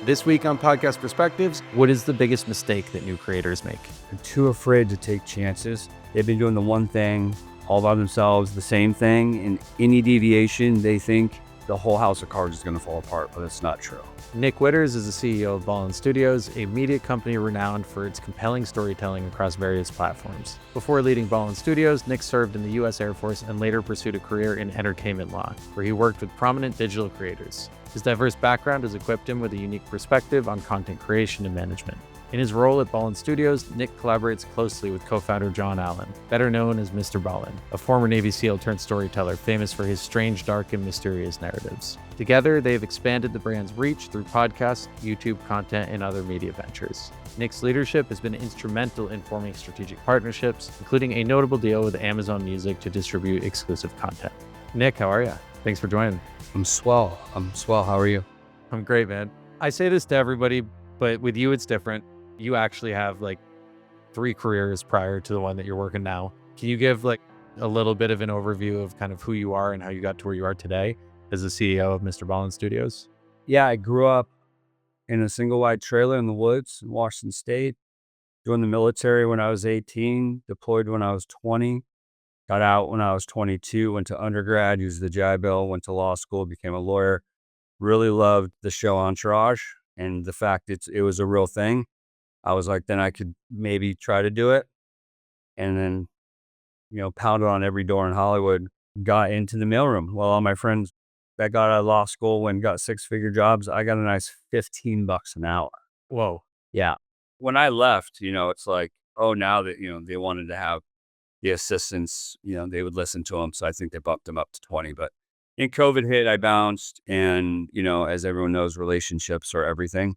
This week on Podcast Perspectives, what is the biggest mistake that new creators make? They're too afraid to take chances. They've been doing the one thing all by themselves, the same thing, and any deviation, they think the whole house of cards is going to fall apart, but it's not true. Nick Witters is the CEO of Ballen Studios, a media company renowned for its compelling storytelling across various platforms. Before leading Ballen Studios, Nick served in the U.S. Air Force and later pursued a career in entertainment law, where he worked with prominent digital creators. His diverse background has equipped him with a unique perspective on content creation and management. In his role at Ballen Studios, Nick collaborates closely with co-founder John Allen, better known as MrBallen, a former Navy SEAL turned storyteller famous for his strange, dark, and mysterious narratives. Together, they have expanded the brand's reach through podcasts, YouTube content, and other media ventures. Nick's leadership has been instrumental in forming strategic partnerships, including a notable deal with Amazon Music to distribute exclusive content. Nick, how are you? Thanks for joining. I'm swell. How are you? I'm great, man. I say this to everybody, but with you, it's different. You actually have like 3 careers prior to the one that you're working now. Can you give like a little bit of an overview of kind of who you are and how you got to where you are today as the CEO of MrBallen Studios? Yeah, I grew up in a single wide trailer in the woods in Washington State. Joined the military when I was 18, deployed when I was 20, got out when I was 22, went to undergrad, used the GI Bill, went to law school, became a lawyer. Really loved the show Entourage and the fact it was a real thing. I was like, then I could maybe try to do it. And then, pounded on every door in Hollywood, got into the mailroom. Well, all my friends that got out of law school and got 6-figure jobs, I got a nice $15 an hour. Whoa. Yeah. When I left, it's like, oh, now that, they wanted to have the assistants, they would listen to them. So I think they bumped them up to 20. But in COVID hit, I bounced. And, as everyone knows, relationships are everything.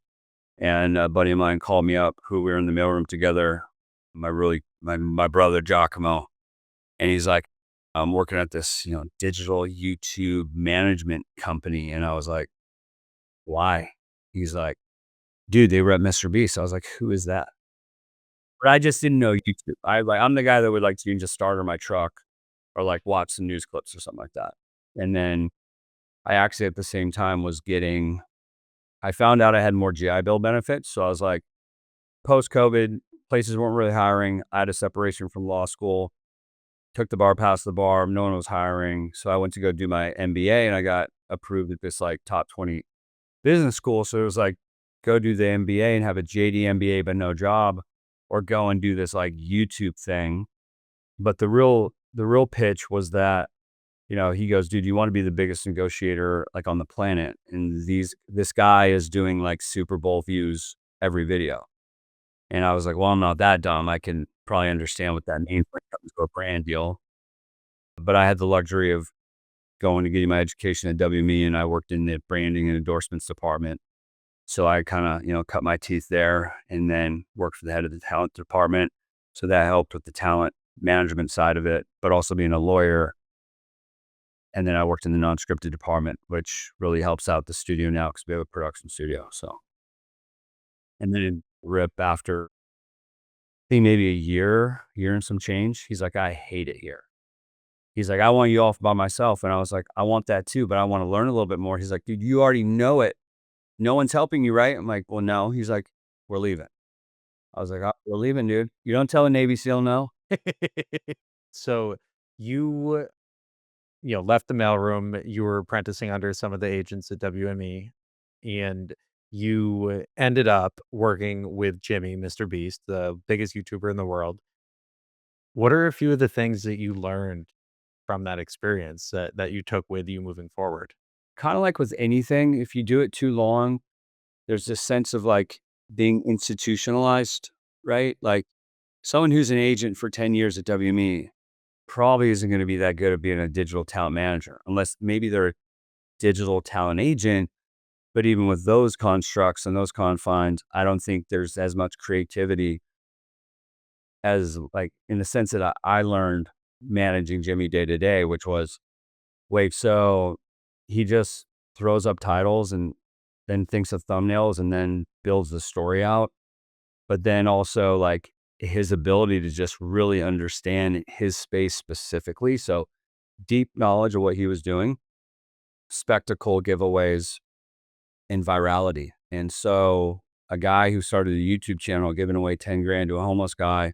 And a buddy of mine called me up who we were in the mailroom together, my brother Giacomo. And he's like, I'm working at this, digital YouTube management company. And I was like, why? He's like, dude, they were at Mr. Beast. I was like, who is that? But I just didn't know YouTube. I'm the guy that would like to just starter my truck or like watch some news clips or something like that. And then I actually at the same time I found out I had more GI Bill benefits. So I was like, post-COVID, places weren't really hiring. I had a separation from law school, took the bar, passed the bar. No one was hiring. So I went to go do my MBA and I got approved at this like top 20 business school. So it was like, go do the MBA and have a JD MBA, but no job, or go and do this like YouTube thing. But the real pitch was that, he goes, dude, you want to be the biggest negotiator like on the planet. And this guy is doing like Super Bowl views every video. And I was like, well, I'm not that dumb. I can probably understand what that means when it comes to a brand deal. But I had the luxury of going to get my education at WME and I worked in the branding and endorsements department. So I kind of, cut my teeth there and then worked for the head of the talent department. So that helped with the talent management side of it, but also being a lawyer. And then I worked in the non-scripted department, which really helps out the studio now because we have a production studio. So, and then in Rip after, I think maybe a year and some change, he's like, I hate it here. He's like, I want you off by myself. And I was like, I want that too, but I want to learn a little bit more. He's like, dude, you already know it. No one's helping you, right? I'm like, well, no. He's like, we're leaving. I was like, oh, we're leaving, dude. You don't tell a Navy SEAL no. So you left the mailroom, you were apprenticing under some of the agents at WME, and you ended up working with Jimmy, Mr. Beast, the biggest YouTuber in the world. What are a few of the things that you learned from that experience that you took with you moving forward? Kind of like with anything, if you do it too long, there's this sense of like being institutionalized, right? Like someone who's an agent for 10 years at WME probably isn't going to be that good at being a digital talent manager, unless maybe they're a digital talent agent. But even with those constructs and those confines, I don't think there's as much creativity as like in the sense that I learned managing Jimmy day to day, which was, wait, so he just throws up titles and then thinks of thumbnails and then builds the story out. But then also like his ability to just really understand his space specifically. So deep knowledge of what he was doing, spectacle, giveaways, and virality. And so a guy who started a YouTube channel giving away 10 grand to a homeless guy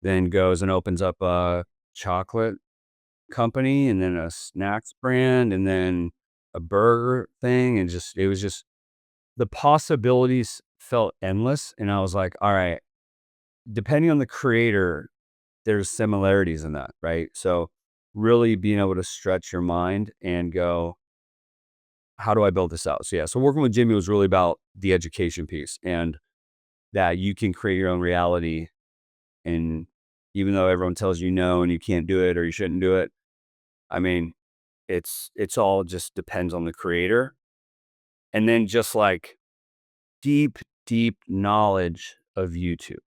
then goes and opens up a chocolate company and then a snacks brand and then a burger thing. And just, it was just, the possibilities felt endless. And I was like, all right, depending on the creator, there's similarities in that, right? So really being able to stretch your mind and go, how do I build this out? So yeah, so working with Jimmy was really about the education piece and that you can create your own reality. And even though everyone tells you no and you can't do it or you shouldn't do it, I mean, it's all just depends on the creator. And then just like deep, deep knowledge of YouTube,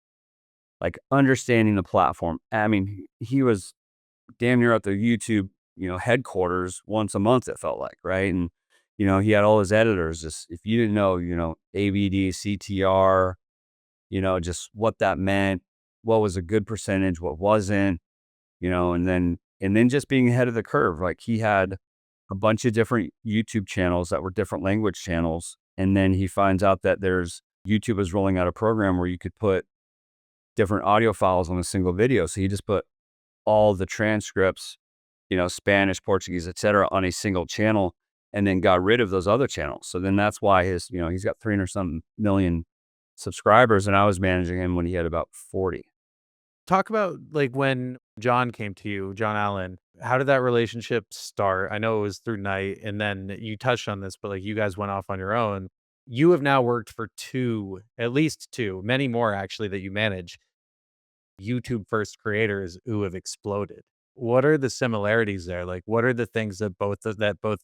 like understanding the platform. I mean, he was damn near at the YouTube, headquarters once a month, it felt like, right? And, he had all his editors. Just if you didn't know, ABD, CTR, just what that meant, what was a good percentage, what wasn't, and then just being ahead of the curve. Like he had a bunch of different YouTube channels that were different language channels. And then he finds out that YouTube is rolling out a program where you could put different audio files on a single video. So he just put all the transcripts, Spanish, Portuguese, etc., on a single channel and then got rid of those other channels. So then that's why he's got 300 something million subscribers and I was managing him when he had about 40. Talk about like when John came to you, John Allen. How did that relationship start? I know it was through Night, and then you touched on this, but like you guys went off on your own. You have now worked for two, at least two, many more actually that you manage, YouTube first creators who have exploded. What are the similarities there? Like, what are the things that both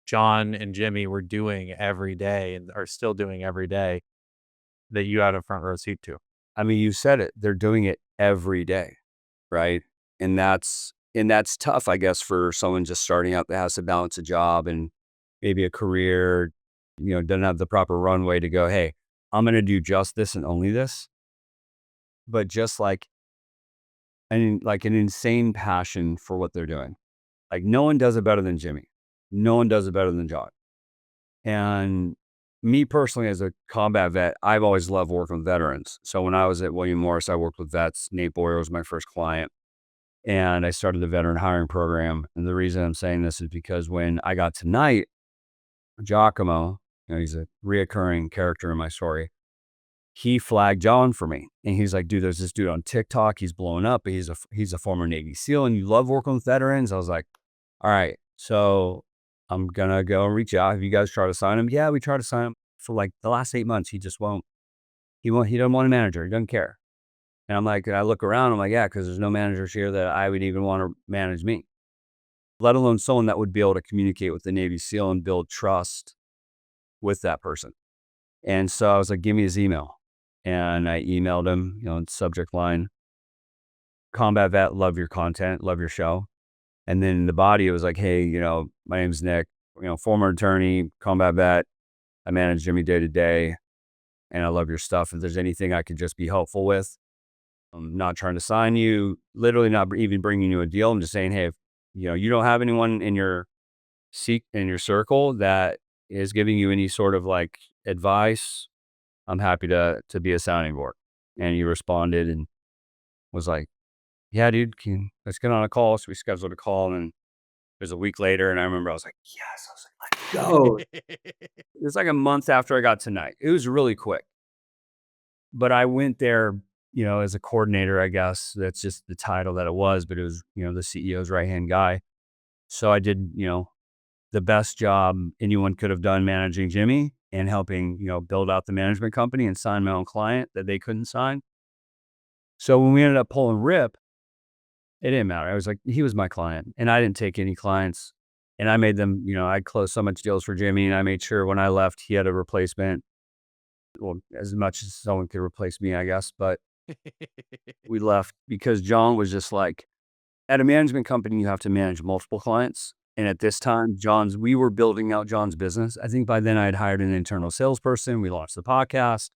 John and Jimmy were doing every day and are still doing every day that you had a front row seat to? I mean, you said it, they're doing it every day, right? And that's tough, I guess, for someone just starting out that has to balance a job and maybe a career, doesn't have the proper runway to go, hey, I'm going to do just this and only this. But just like an insane passion for what they're doing. Like no one does it better than Jimmy. No one does it better than John. And me personally, as a combat vet, I've always loved working with veterans. So when I was at William Morris, I worked with vets. Nate Boyer was my first client. And I started the veteran hiring program. And the reason I'm saying this is because when I got to Night, Giacomo, he's a reoccurring character in my story. He flagged John for me. And he's like, dude, there's this dude on TikTok. He's blowing up. But he's a former Navy SEAL and you love working with veterans. I was like, all right, so I'm going to go and reach out. Have you guys tried to sign him? Yeah, we tried to sign him for like the last 8 months. He just won't. He doesn't want a manager. He doesn't care. And I'm like, and I look around. I'm like, yeah, because there's no managers here that I would even want to manage me, let alone someone that would be able to communicate with the Navy SEAL and build trust with that person. And so I was like, give me his email. And I emailed him, in subject line, combat vet, love your content, love your show. And then in the body, it was like, hey, my name's Nick, former attorney, combat vet. I manage Jimmy day to day and I love your stuff. If there's anything I could just be helpful with, I'm not trying to sign you, literally not even bringing you a deal. I'm just saying, hey, if you don't have anyone in your circle that is giving you any sort of like advice, I'm happy to be a sounding board. And he responded and was like, yeah, dude, let's get on a call. So we scheduled a call and it was a week later. And I remember I was like, yes, I was like, let's go. It was like a month after I got to Night. It was really quick. But I went there, as a coordinator, I guess. That's just the title that it was, but it was, the CEO's right-hand guy. So I did, the best job anyone could have done managing Jimmy and helping, build out the management company and sign my own client that they couldn't sign. So when we ended up pulling RIP, it didn't matter. I was like, he was my client and I didn't take any clients and I made them, I closed so much deals for Jimmy and I made sure when I left, he had a replacement. Well, as much as someone could replace me, I guess, but we left because John was just like, at a management company, you have to manage multiple clients. And at this time, we were building out John's business. I think by then I had hired an internal salesperson. We launched the podcast.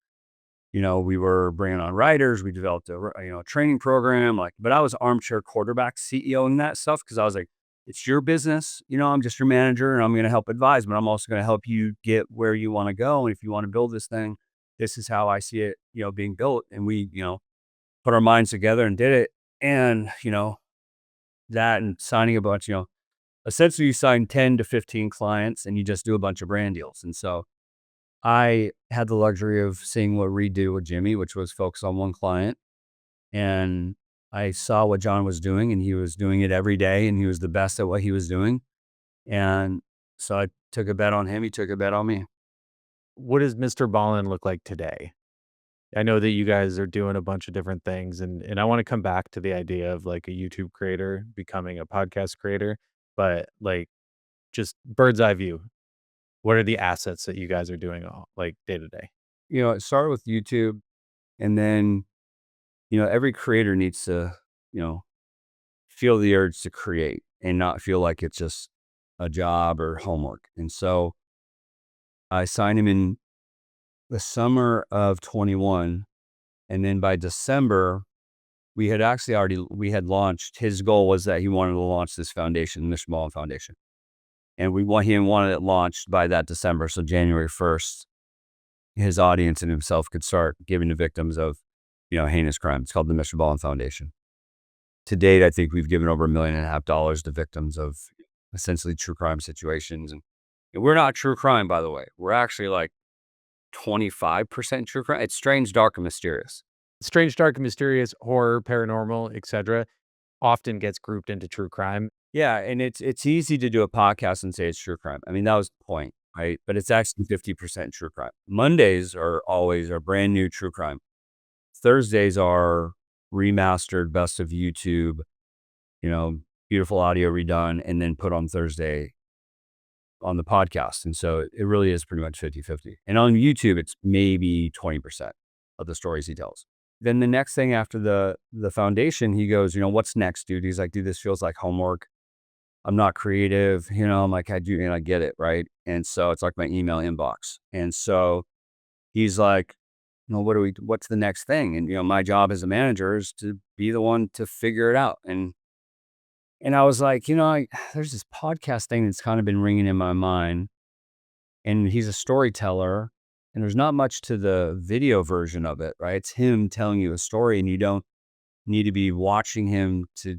We were bringing on writers. We developed a training program. But I was armchair quarterback CEO and that stuff because I was like, it's your business. I'm just your manager and I'm going to help advise, but I'm also going to help you get where you want to go. And if you want to build this thing, this is how I see it, being built. And we, put our minds together and did it. And, that and signing a bunch, essentially you sign 10 to 15 clients and you just do a bunch of brand deals. And so I had the luxury of seeing what Reed did with Jimmy, which was focus on one client. And I saw what John was doing and he was doing it every day and he was the best at what he was doing. And so I took a bet on him. He took a bet on me. What does MrBallen look like today? I know that you guys are doing a bunch of different things, and I wanna come back to the idea of, like, a YouTube creator becoming a podcast creator, but, like, just bird's eye view, what are the assets that you guys are doing all like, day to day? It started with YouTube and then, every creator needs to, you know, feel the urge to create and not feel like it's just a job or homework. And so I signed him in the summer of 21. And then by December, we had launched. His goal was that he wanted to launch this foundation, the MrBallen Foundation. And he wanted it launched by that December. So January 1st, his audience and himself could start giving to victims of, heinous crime. It's called the MrBallen Foundation. To date, I think we've given over $1.5 million to victims of essentially true crime situations. And we're not true crime, by the way. We're actually like 25% true crime. It's strange, dark, and mysterious. Strange, dark, and mysterious, horror, paranormal, etcetera, often gets grouped into true crime. Yeah, and it's easy to do a podcast and say it's true crime. I mean, that was the point, right? But it's actually 50% true crime. Mondays are always our brand new true crime. Thursdays are remastered best of YouTube, beautiful audio redone, and then put on Thursday on the podcast. And so it really is pretty much 50-50. And on YouTube, it's maybe 20% of the stories he tells. Then the next thing after the foundation, he goes, what's next, dude? He's like, dude, this feels like homework. I'm not creative, I'm like, I do, and I get it, right? And so it's like my email inbox. And so he's like, what's the next thing? And, my job as a manager is to be the one to figure it out. And I was like, there's this podcast thing that's kind of been ringing in my mind. And he's a storyteller and there's not much to the video version of it, right? It's him telling you a story and you don't need to be watching him to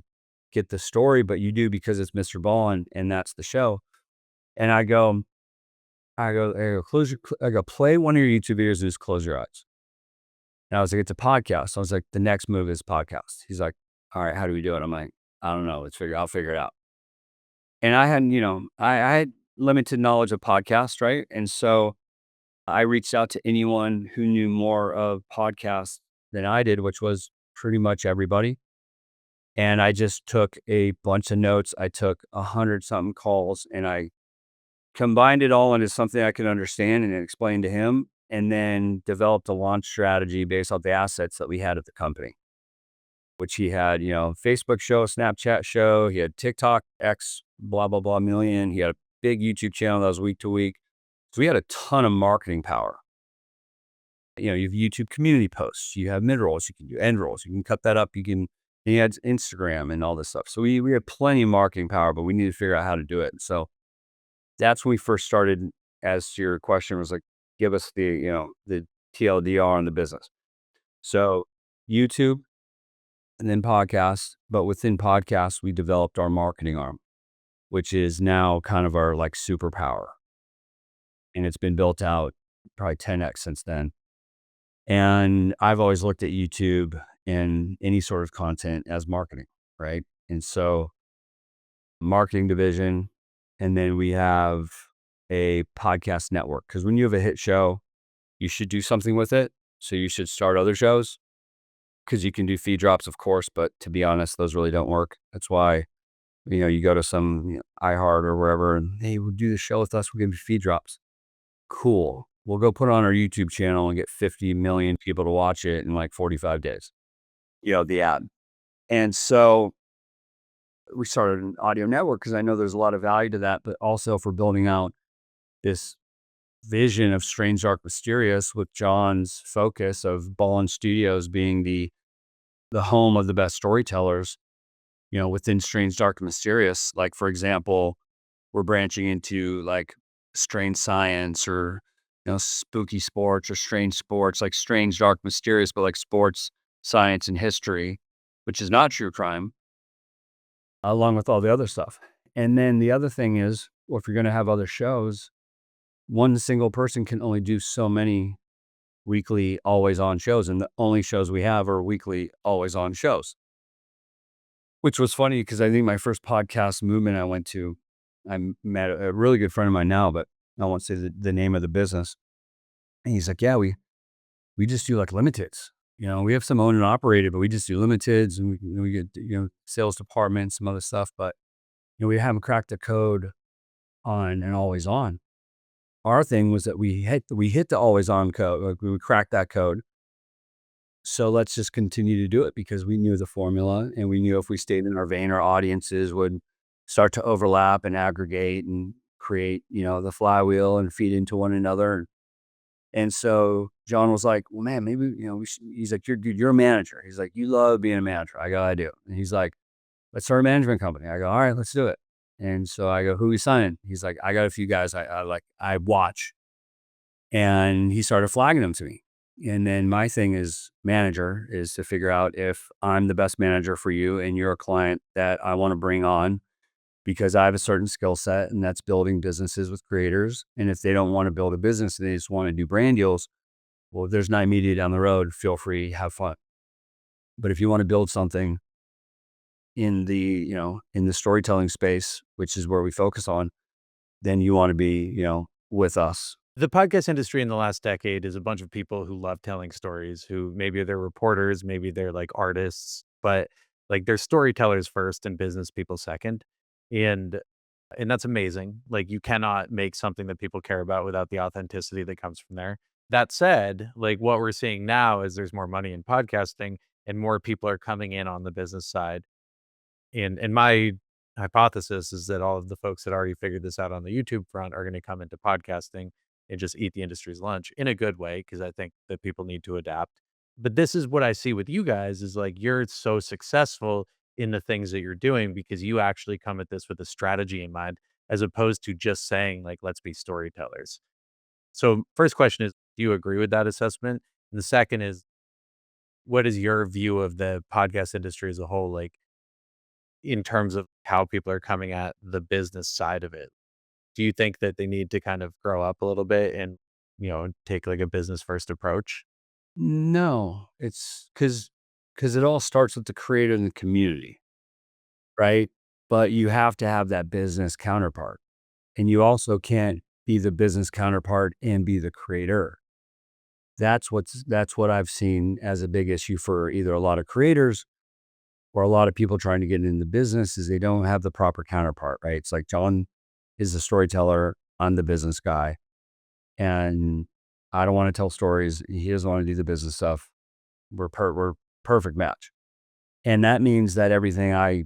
get the story, but you do because it's MrBallen and that's the show. And I go, play one of your YouTube videos and just close your eyes. And I was like, it's a podcast. I was like, the next move is podcast. He's like, all right, how do we do it? I'm like, I don't know. I'll figure it out. And I had, I had limited knowledge of podcasts, right? And so I reached out to anyone who knew more of podcasts than I did, which was pretty much everybody. And I just took a bunch of notes. I took 100-something calls and I combined it all into something I could understand and explained to him, and then developed a launch strategy based off the assets that we had at the company, which he had, Facebook show, Snapchat show, he had TikTok, X, blah, blah, blah, million. He had a big YouTube channel that was week to week. So we had a ton of marketing power. You have YouTube community posts, you have mid-rolls, you can do end rolls, you can cut that up, he had Instagram and all this stuff. So we had plenty of marketing power, but we needed to figure out how to do it. So that's when we first started, as to your question, was like, give us the TLDR on the business. So YouTube and then podcast, but within podcasts, we developed our marketing arm, which is now kind of our like superpower. And it's been built out probably 10x since then. And I've always looked at YouTube and any sort of content as marketing, right? And so marketing division, and then we have a podcast network. Because when you have a hit show, you should do something with it. So you should start other shows because you can do feed drops, of course. But to be honest, those really don't work. That's why, you go to some iHeart or wherever and, hey, we'll do the show with us. We'll give you feed drops. Cool. We'll go put it on our YouTube channel and get 50 million people to watch it in like 45 days. The ad. And so we started an audio network because I know there's a lot of value to that, but also for building out this vision of strange, dark, mysterious with John's focus of Ballen Studios being the home of the best storytellers. within Strange, Dark, and Mysterious. Like, for example, we're branching into like strange science or, spooky sports or strange sports, like Strange, Dark, Mysterious, but like sports, science, and history, which is not true crime, along with all the other stuff. And then the other thing is, well, if you're going to have other shows, one single person can only do so many weekly always on shows. And the only shows we have are weekly always on shows, which was funny because I think my first podcast movement I went to, I met a really good friend of mine now, but I won't say the name of the business. And he's like, yeah, we just do like limiteds. We have some owned and operated, but we just do limiteds, and we get, sales department, some other stuff, but we haven't cracked the code on and always on. Our thing was that we hit the always on code. Like, we cracked that code. So let's just continue to do it because we knew the formula, and we knew if we stayed in our vein, our audiences would start to overlap and aggregate and create, the flywheel and feed into one another. And so John was like, well, man, maybe, he's like, you're a manager. He's like, you love being a manager. I go, I do. And he's like, let's start a management company. I go, all right, let's do it. And so I go, who are you signing? He's like, I got a few guys I watch. And he started flagging them to me. And then my thing is manager is to figure out if I'm the best manager for you and you're a client that I want to bring on because I have a certain skill set, and that's building businesses with creators. And if they don't want to build a business, they just want to do brand deals. Well, if there's 9 media down the road, feel free, have fun. But if you want to build something in the storytelling space, which is where we focus on, then you want to be, with us. The podcast industry in the last decade is a bunch of people who love telling stories, who maybe they're reporters, maybe they're like artists, but like they're storytellers first and business people second. And that's amazing. Like, you cannot make something that people care about without the authenticity that comes from there. That said, like, what we're seeing now is there's more money in podcasting and more people are coming in on the business side. And my hypothesis is that all of the folks that already figured this out on the YouTube front are going to come into podcasting and just eat the industry's lunch in a good way, because I think that people need to adapt. But this is what I see with you guys is like you're so successful in the things that you're doing because you actually come at this with a strategy in mind, as opposed to just saying like, let's be storytellers. So first question is, do you agree with that assessment? And the second is, what is your view of the podcast industry as a whole? Like, in terms of how people are coming at the business side of it. Do you think that they need to kind of grow up a little bit and, take like a business first approach? No, it's because it all starts with the creator and the community, right? But you have to have that business counterpart, and you also can't be the business counterpart and be the creator. That's what I've seen as a big issue for either a lot of creators or a lot of people trying to get into business is they don't have the proper counterpart, right? It's like John is the storyteller, I'm the business guy, and I don't want to tell stories. He doesn't want to do the business stuff. We're perfect match. And that means that everything I,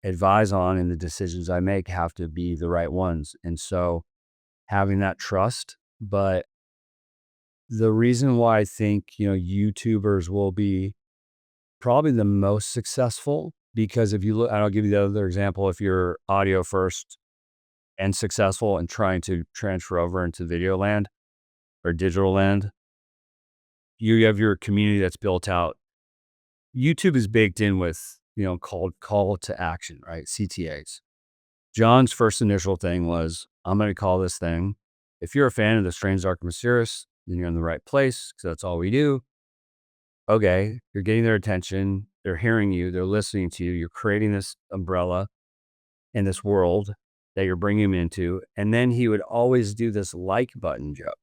advise on and the decisions I make have to be the right ones. And so having that trust, but the reason why I think, YouTubers will be probably the most successful, because if you look, and I'll give you the other example, if you're audio first and successful and trying to transfer over into video land or digital land, you have your community that's built out. YouTube is baked in with, called call to action, right? CTAs. John's first initial thing was, I'm going to call this thing. If you're a fan of the Strange, Dark, and Mysterious, then you're in the right place because that's all we do. Okay, you're getting their attention. They're hearing you. They're listening to you. You're creating this umbrella in this world that you're bringing them into. And then he would always do this like button joke.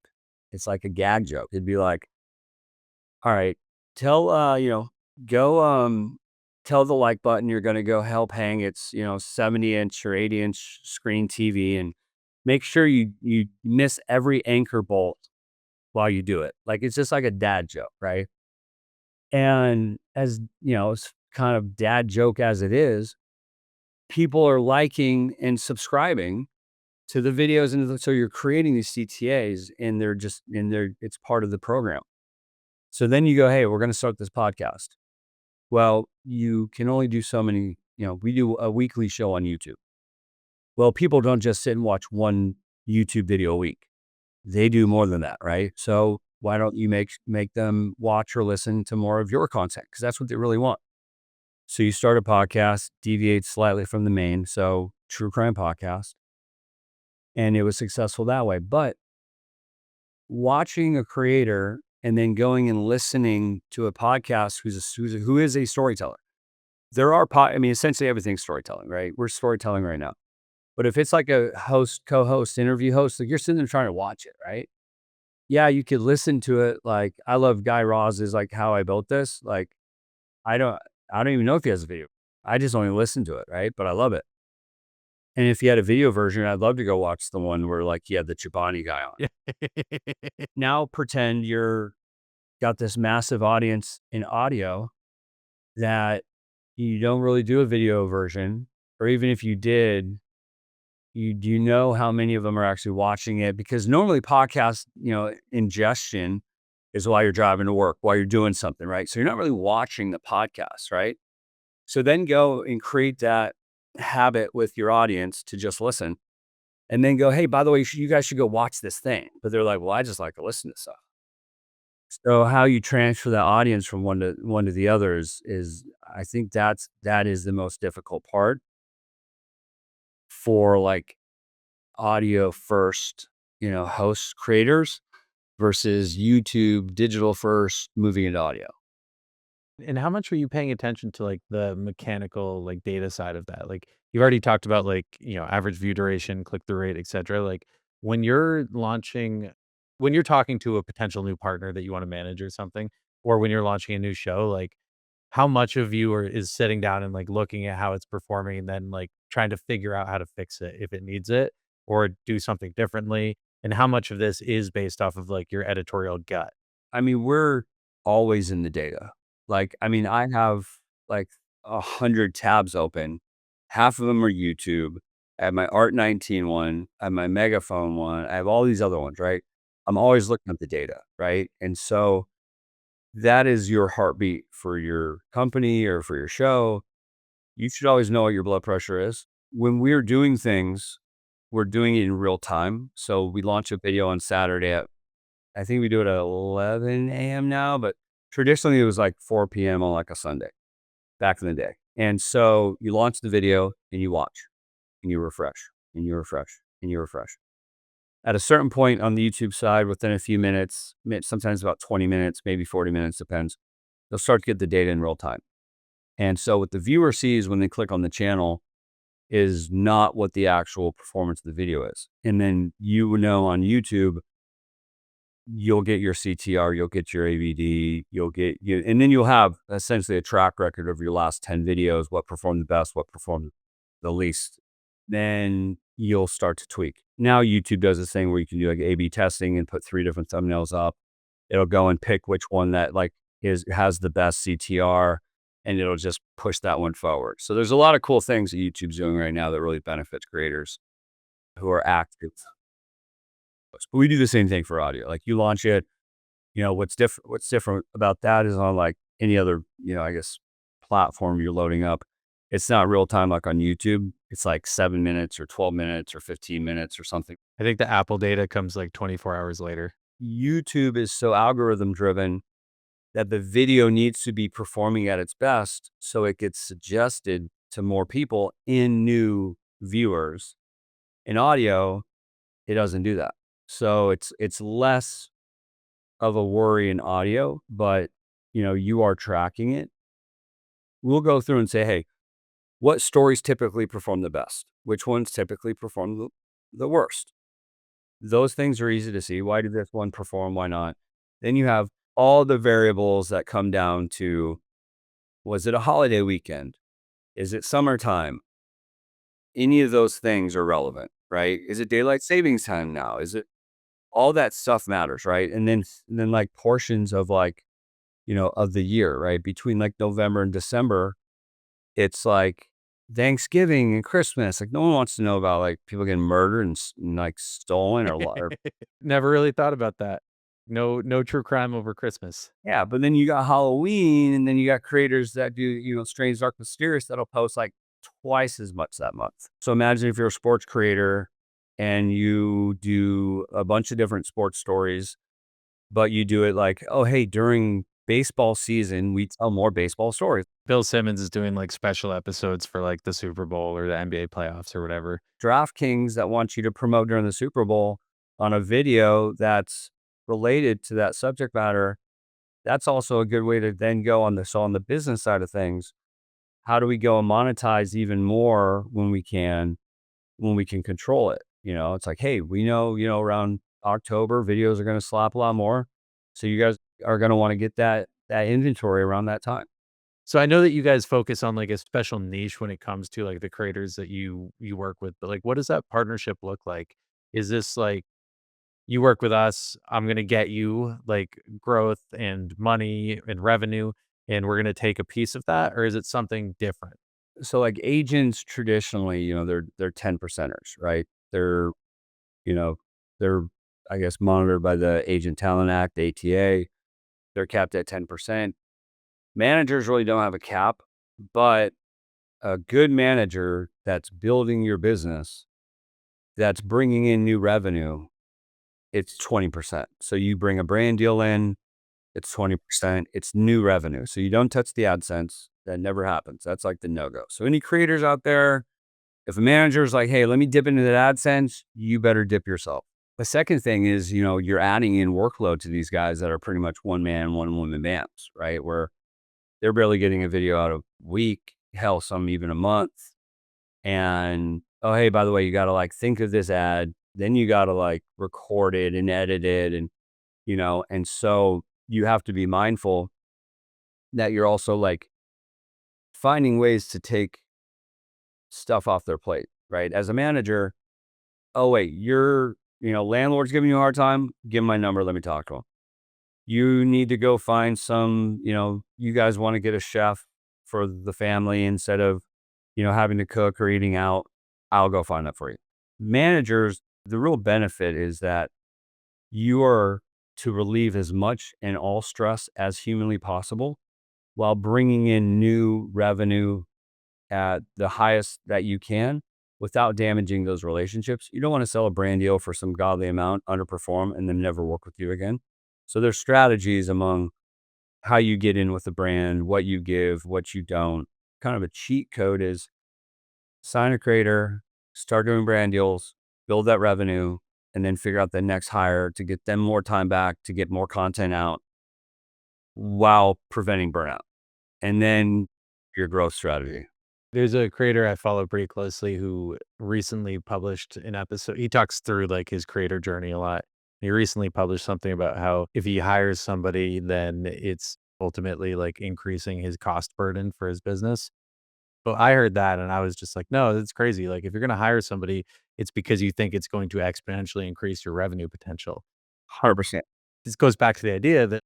It's like a gag joke. It'd be like, all right, tell, tell the like button you're going to go help hang its, 70-inch or 80-inch screen TV, and make sure you miss every anchor bolt while you do it. Like, it's just like a dad joke, right? And as, it's kind of dad joke as it is, people are liking and subscribing to the videos. And so you're creating these CTAs and it's part of the program. So then you go, hey, we're going to start this podcast. Well, you can only do so many, we do a weekly show on YouTube. Well, people don't just sit and watch one YouTube video a week. They do more than that, right? So why don't you make them watch or listen to more of your content? Because that's what they really want. So you start a podcast, deviate slightly from the main, so true crime podcast, and it was successful that way. But watching a creator and then going and listening to a podcast who is a storyteller. There are I mean, essentially everything's storytelling, right? We're storytelling right now. But if it's like a host, co-host, interview host, like you're sitting there trying to watch it, right? Yeah, you could listen to it. Like I love Guy Raz's like How I Built This. Like I don't I don't even know if he has a video. I just only listen to it, right? But I love it. And if he had a video version, I'd love to go watch the one where like he had the Chobani guy on. Now pretend you're got this massive audience in audio that you don't really do a video version, or even if you did, you do you know how many of them are actually watching it? Because normally podcast, ingestion is while you're driving to work, while you're doing something, right? So you're not really watching the podcast, right? So then go and create that habit with your audience to just listen and then go, hey, by the way, you guys should go watch this thing. But they're like, well, I just like to listen to stuff. So how you transfer that audience from one to the others is I think that is the most difficult part for like audio first, host creators versus YouTube digital first moving into audio. And how much were you paying attention to, like, the mechanical, like, data side of that? Like, you've already talked about, like, average view duration, click-through rate, etcetera. Like, when you're launching when you're talking to a potential new partner that you wanna manage or something, or when you're launching a new show, like, how much of you is sitting down and, like, looking at how it's performing and then, like, trying to figure out how to fix it if it needs it, or do something differently? And how much of this is based off of, like, your editorial gut? I mean, we're always in the data. Like, I mean, I have like 100 tabs open. Half of them are YouTube. I have my Art 19 one. I have my Megaphone one. I have all these other ones, right? I'm always looking at the data, right? And so that is your heartbeat for your company or for your show. You should always know what your blood pressure is. When we're doing things, we're doing it in real time. So we launch a video on Saturday at I think we do it at 11 AM now, but traditionally it was like 4 PM on like a Sunday back in the day. And so you launch the video and you watch and you refresh and you refresh and you refresh. At a certain point on the YouTube side, within a few minutes, sometimes about 20 minutes, maybe 40 minutes, depends, they'll start to get the data in real time. And so what the viewer sees when they click on the channel is not what the actual performance of the video is. And then on YouTube, you'll get your CTR, you'll get your AVD, and then you'll have essentially a track record of your last 10 videos, what performed the best, what performed the least. Then you'll start to tweak. Now YouTube does this thing where you can do like A/B testing and put 3 different thumbnails up. It'll go and pick which one that like has the best CTR, and it'll just push that one forward. So there's a lot of cool things that YouTube's doing right now that really benefits creators who are active. But we do the same thing for audio. Like you launch it, what's different about that is on like any other, I guess platform you're loading up. It's not real time like on YouTube. It's like 7 minutes or 12 minutes or 15 minutes or something. I think the Apple data comes, like, 24 hours later. YouTube is so algorithm driven that the video needs to be performing at its best so it gets suggested to more people in new viewers. In audio, it doesn't do that. So it's less of a worry in audio, but you are tracking it. We'll go through and say, hey, what stories typically perform the best? Which ones typically perform the worst? Those things are easy to see. Why did this one perform? Why not? Then you have all the variables that come down to, was it a holiday weekend? Is it summertime? Any of those things are relevant, right? Is it daylight savings time now? Is it all that stuff matters, right? And then like portions of like, of the year, right? Between like November and December, it's like Thanksgiving and Christmas. Like no one wants to know about like people getting murdered and like stolen or Never really thought about that. No true crime over Christmas. Yeah, but then you got Halloween, and then you got creators that do, Strange, Dark, Mysterious that'll post like twice as much that month. So imagine if you're a sports creator and you do a bunch of different sports stories, but you do it like, oh, hey, during baseball season, we tell more baseball stories. Bill Simmons is doing like special episodes for like the Super Bowl or the NBA playoffs or whatever. DraftKings that wants you to promote during the Super Bowl on a video that's related to that subject matter. That's also a good way to then go on on the business side of things. How do we go and monetize even more when we can control it? It's like, hey, we know, around October, videos are going to slap a lot more. So you guys are going to want to get that inventory around that time. So I know that you guys focus on like a special niche when it comes to like the creators that you work with, but like what does that partnership look like? Is this like you work with us, I'm gonna get you like growth and money and revenue, and we're gonna take a piece of that, or is it something different? So like agents traditionally, they're 10 percenters, right? You know, they're, I guess, monitored by the Agent Talent Act, ATA. They're capped at 10%. Managers really don't have a cap, but a good manager that's building your business, that's bringing in new revenue, it's 20%. So you bring a brand deal in, it's 20%. It's new revenue. So you don't touch the AdSense. That never happens. That's like the no-go. So any creators out there, if a manager's like, hey, let me dip into that AdSense, you better dip yourself. The second thing is, you're adding in workload to these guys that are pretty much one man, one woman bands, right? Where they're barely getting a video out a week, hell, some even a month. And, oh, hey, by the way, you got to like think of this ad, then you got to like record it and edit it. And so you have to be mindful that you're also like finding ways to take stuff off their plate, right? As a manager, oh, wait, landlord's giving you a hard time. Give him my number. Let me talk to him. You need to go find you guys want to get a chef for the family instead of, having to cook or eating out. I'll go find that for you. Managers, the real benefit is that you are to relieve as much and all stress as humanly possible while bringing in new revenue at the highest that you can without damaging those relationships. You don't want to sell a brand deal for some godly amount, underperform, and then never work with you again. So there's strategies among how you get in with the brand, what you give, what you don't. Kind of a cheat code is sign a creator, start doing brand deals, build that revenue, and then figure out the next hire to get them more time back, to get more content out while preventing burnout. And then your growth strategy. There's a creator I follow pretty closely who recently published an episode. He talks through like his creator journey a lot. He recently published something about how if he hires somebody, then it's ultimately like increasing his cost burden for his business. But I heard that and I was just like, no, that's crazy. Like if you're going to hire somebody, it's because you think it's going to exponentially increase your revenue potential. 100%. This goes back to the idea that,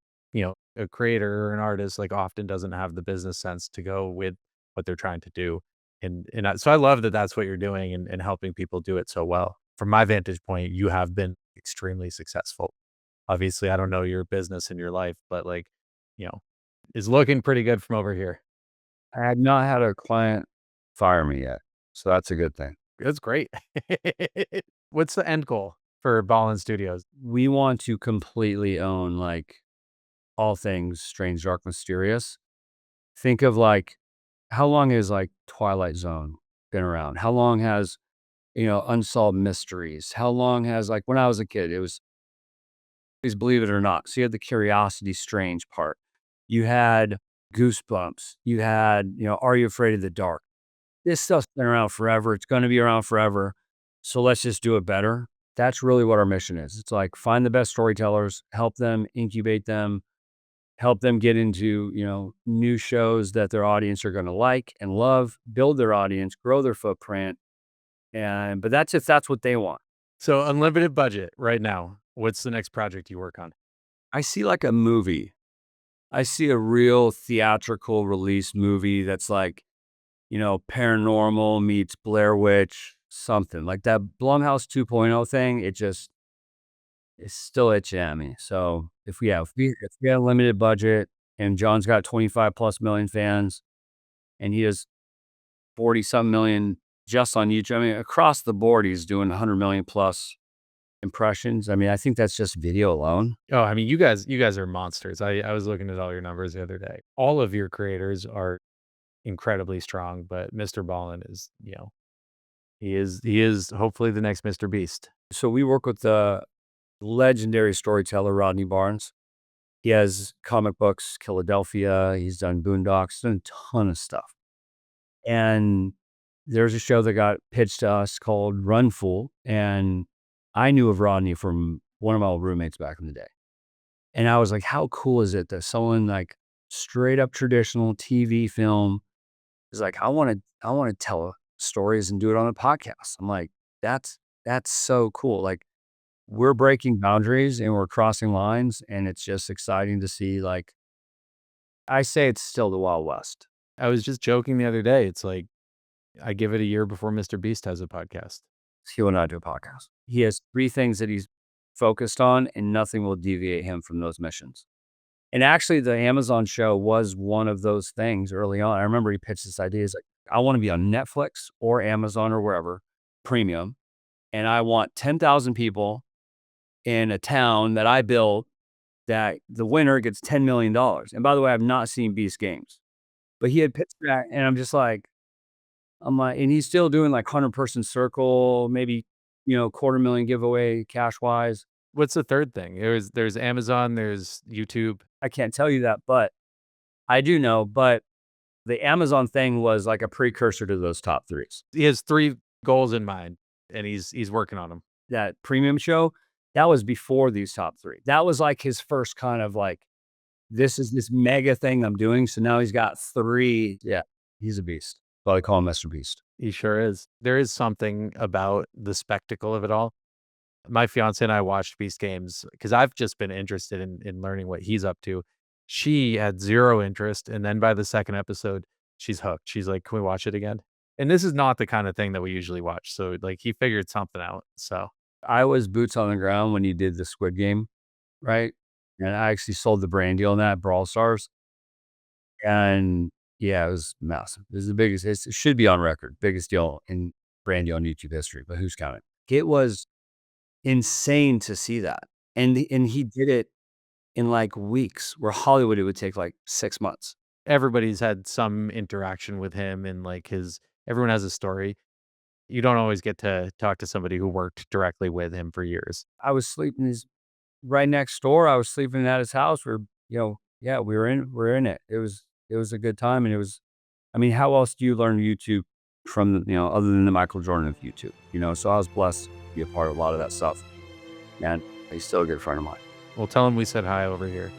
a creator or an artist like often doesn't have the business sense to go with what they're trying to do. So I love that that's what you're doing and helping people do it so well. From my vantage point, you have been extremely successful. Obviously, I don't know your business and your life, but like, you know, is looking pretty good from over here. I have not had a client fire me yet. So that's a good thing. That's great. What's the end goal for Ballen Studios? We want to completely own like all things strange, dark, mysterious. Think of like, how long has like Twilight Zone been around? How long has, Unsolved Mysteries? How long has, like, when I was a kid, it was, please believe it or not. So you had the curiosity strange part. You had Goosebumps. You had, Are You Afraid of the Dark? This stuff's been around forever. It's going to be around forever. So let's just do it better. That's really what our mission is. It's like find the best storytellers, help them incubate them, help them get into, new shows that their audience are going to like and love, build their audience, grow their footprint. But that's if that's what they want. So unlimited budget right now. What's the next project you work on? I see like a movie. I see a real theatrical release movie that's like, paranormal meets Blair Witch, something like that Blumhouse 2.0 thing. it's still itching at me. So if we had a limited budget and John's got 25 plus million fans and he has 40 some million just on YouTube, I mean, across the board, he's doing 100 million plus impressions. I mean, I think that's just video alone. Oh, I mean, you guys are monsters. I was looking at all your numbers the other day. All of your creators are incredibly strong, but MrBallen is, he is hopefully the next Mr. Beast. So we work with the legendary storyteller Rodney Barnes. He has comic books, Philadelphia. He's done Boondocks, done a ton of stuff. And there's a show that got pitched to us called Run Fool. And I knew of Rodney from one of my old roommates back in the day. And I was like, how cool is it that someone like straight up traditional TV film is like, I want to tell stories and do it on a podcast. I'm like, that's so cool. Like we're breaking boundaries and we're crossing lines, and it's just exciting to see. Like I say, it's still the Wild West. I was just joking the other day. It's like I give it a year before Mr. Beast has a podcast. He will not do a podcast. He has 3 things that he's focused on, and nothing will deviate him from those missions. And actually, the Amazon show was one of those things early on. I remember he pitched this idea. He's like, I want to be on Netflix or Amazon or wherever, premium, and I want 10,000 people in a town that I built that the winner gets $10 million. And by the way, I've not seen Beast Games, but he had pitched that, and I'm like, and he's still doing like 100-person circle, maybe, $250,000 giveaway cash wise. What's the third thing? There's Amazon, there's YouTube. I can't tell you that, but I do know. But the Amazon thing was like a precursor to those top 3s. He has 3 goals in mind, and he's working on them. That premium show, that was before these top 3. That was like his first kind of like, this is this mega thing I'm doing. So now he's got 3. Yeah, he's a beast. But I call him Mr. Beast. He sure is. There is something about the spectacle of it all. My fiance and I watched Beast Games because I've just been interested in learning what he's up to. She had 0 interest, and then by the second episode, she's hooked. She's like, "Can we watch it again?" And this is not the kind of thing that we usually watch. So like he figured something out. So I was boots on the ground when you did the Squid Game, right? And I actually sold the brand deal on that, Brawl Stars. And yeah, it was massive. It was the biggest, it should be on record, biggest deal in brand deal on YouTube history, but who's counting? It was insane to see that. And he did it in like weeks, where Hollywood, it would take like 6 months. everybody's had some interaction with him, and like everyone has a story. You don't always get to talk to somebody who worked directly with him for years. I was sleeping right next door. I was sleeping at his house. Yeah, we're in it. It was a good time. And I mean, how else do you learn YouTube from, other than the Michael Jordan of YouTube, so I was blessed to be a part of a lot of that stuff. And he's still a good friend of mine. Well, tell him we said hi over here.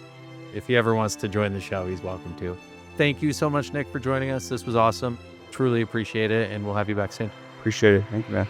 If he ever wants to join the show, he's welcome to. Thank you so much, Nick, for joining us. This was awesome. Truly appreciate it, and we'll have you back soon. Appreciate it. Thank you, man.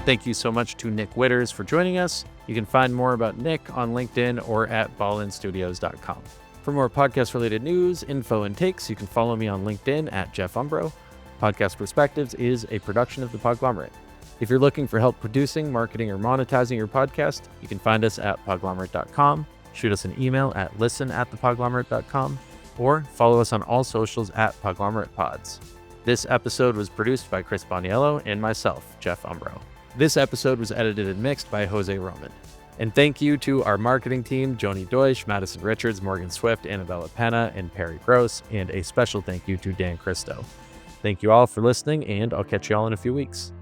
Thank you so much to Nick Witters for joining us. You can find more about Nick on LinkedIn or at ballenstudios.com. For more podcast-related news, info, and takes, you can follow me on LinkedIn at Jeff Umbro. Podcast Perspectives is a production of the Podglomerate. If you're looking for help producing, marketing, or monetizing your podcast, you can find us at podglomerate.com, shoot us an email at listen@thepodglomerate.com, or follow us on all socials at PodglomeratepOds. This episode was produced by Chris Boniello and myself, Jeff Umbro. This episode was edited and mixed by Jose Roman. And thank you to our marketing team, Joni Deutsch, Madison Richards, Morgan Swift, Annabella Penna, and Perry Gross, and a special thank you to Dan Christo. Thank you all for listening, and I'll catch you all in a few weeks.